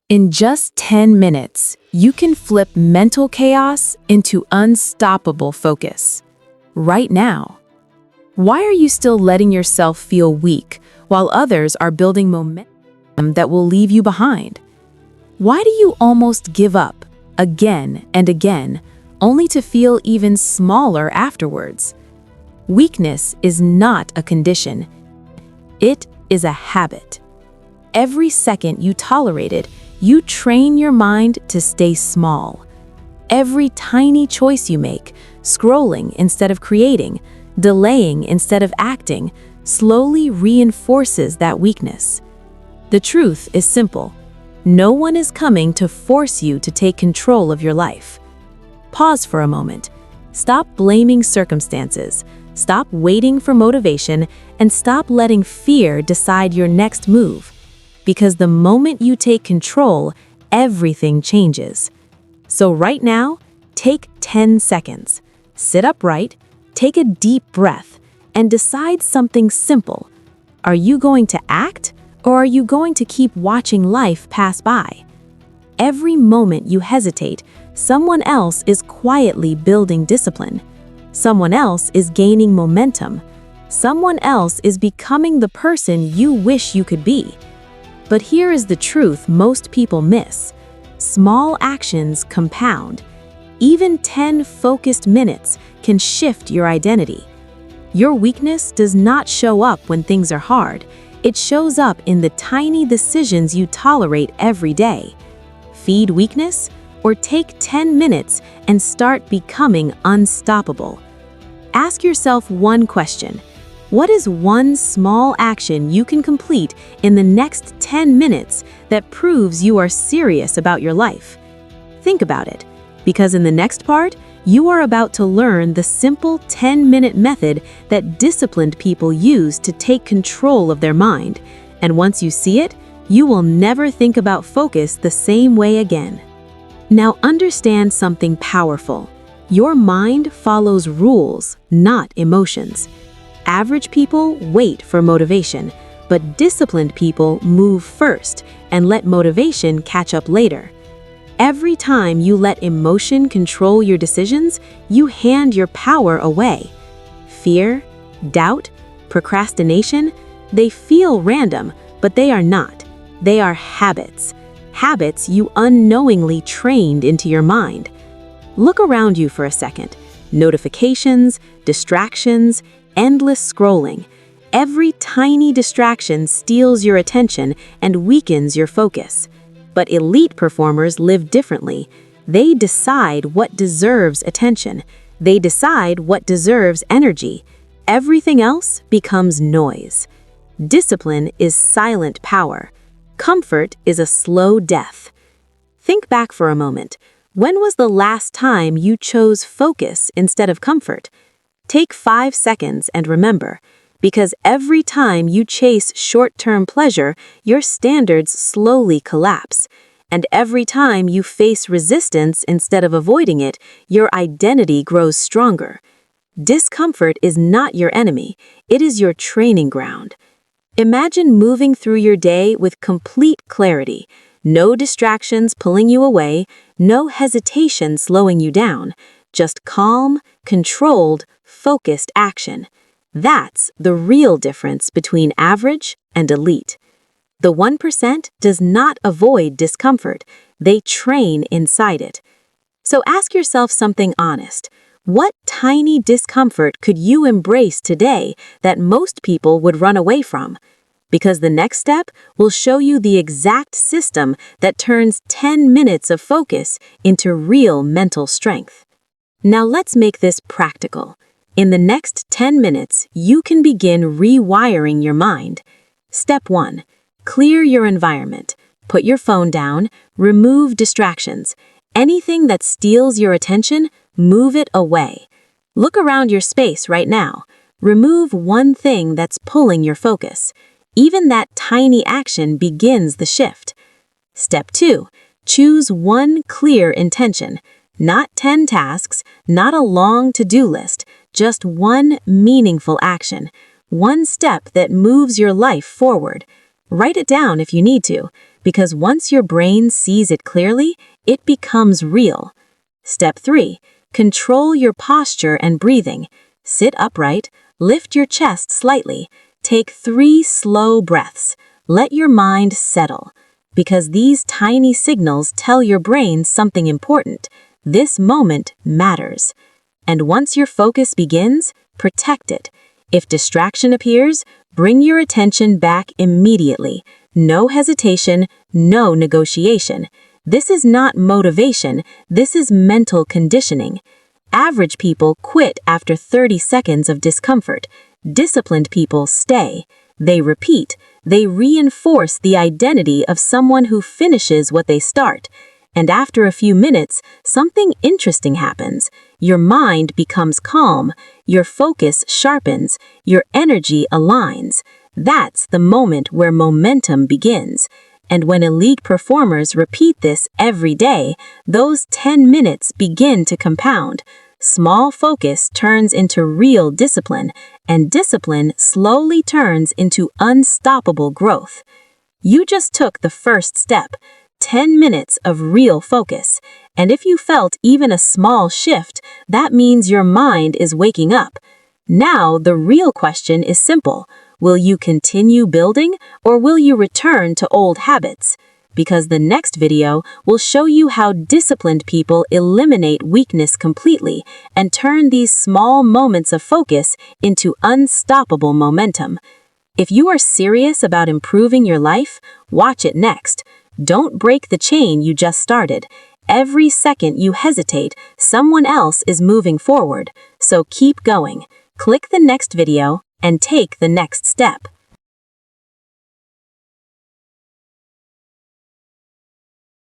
In just 10 minutes, you can flip mental chaos into unstoppable focus. Right now. Why are you still letting yourself feel weak while others are building momentum that will leave you behind? Why do you almost give up again and again, only to feel even smaller afterwards? Weakness is not a condition. It is a habit. Every second you tolerate it, you train your mind to stay small. Every tiny choice you make, scrolling instead of creating, delaying instead of acting, slowly reinforces that weakness. The truth is simple. No one is coming to force you to take control of your life. Pause for a moment. Stop blaming circumstances. Stop waiting for motivation, and stop letting fear decide your next move. Because the moment you take control, everything changes. So right now, take 10 seconds. Sit upright, take a deep breath, and decide something simple. Are you going to act, or are you going to keep watching life pass by? Every moment you hesitate, someone else is quietly building discipline. Someone else is gaining momentum. Someone else is becoming the person you wish you could be. But here is the truth most people miss. Small actions compound. Even 10 focused minutes can shift your identity. Your weakness does not show up when things are hard. It shows up in the tiny decisions you tolerate every day. Feed weakness, or take 10 minutes and start becoming unstoppable. Ask yourself one question. What is one small action you can complete in the next 10 minutes that proves you are serious about your life? Think about it, because in the next part, you are about to learn the simple 10-minute method that disciplined people use to take control of their mind. And once you see it, you will never think about focus the same way again. Now understand something powerful. Your mind follows rules, not emotions. Average people wait for motivation, but disciplined people move first and let motivation catch up later. Every time you let emotion control your decisions, you hand your power away. Fear, doubt, procrastination, they feel random, but they are not. They are habits. Habits you unknowingly trained into your mind. Look around you for a second. Notifications, distractions, endless scrolling. Every tiny distraction steals your attention and weakens your focus. But elite performers live differently. They decide what deserves attention. They decide what deserves energy. Everything else becomes noise. Discipline is silent power. Comfort is a slow death. Think back for a moment. When was the last time you chose focus instead of comfort? Take 5 seconds and remember, because every time you chase short-term pleasure, your standards slowly collapse. And every time you face resistance instead of avoiding it, your identity grows stronger. Discomfort is not your enemy, it is your training ground. Imagine moving through your day with complete clarity, no distractions pulling you away, no hesitation slowing you down, just calm, controlled, focused action. That's the real difference between average and elite. The 1% does not avoid discomfort, they train inside it. So ask yourself something honest. What tiny discomfort could you embrace today that most people would run away from? Because the next step will show you the exact system that turns 10 minutes of focus into real mental strength. Now let's make this practical. In the next 10 minutes, you can begin rewiring your mind. Step 1. Clear your environment. Put your phone down. Remove distractions. Anything that steals your attention, move it away. Look around your space right now. Remove one thing that's pulling your focus. Even that tiny action begins the shift. Step 2. Choose one clear intention. Not 10 tasks, not a long to-do list, just one meaningful action. One step that moves your life forward. Write it down if you need to, because once your brain sees it clearly, it becomes real. Step 3. Control your posture and breathing. Sit upright, lift your chest slightly, take 3 slow breaths. Let your mind settle, because these tiny signals tell your brain something important. This moment matters. And once your focus begins, protect it. If distraction appears, bring your attention back immediately. No hesitation, no negotiation. This is not motivation, this is mental conditioning. Average people quit after 30 seconds of discomfort. Disciplined people stay. They repeat. They reinforce the identity of someone who finishes what they start. And after a few minutes, something interesting happens. Your mind becomes calm, your focus sharpens, your energy aligns. That's the moment where momentum begins. And when elite performers repeat this every day, those 10 minutes begin to compound. Small focus turns into real discipline, and discipline slowly turns into unstoppable growth. You just took the first step, 10 minutes of real focus, and if you felt even a small shift, that means your mind is waking up. Now, the real question is simple. Will you continue building, or will you return to old habits? Because the next video will show you how disciplined people eliminate weakness completely and turn these small moments of focus into unstoppable momentum. If you are serious about improving your life, watch it next. Don't break the chain you just started. Every second you hesitate, someone else is moving forward. So keep going. Click the next video and take the next step.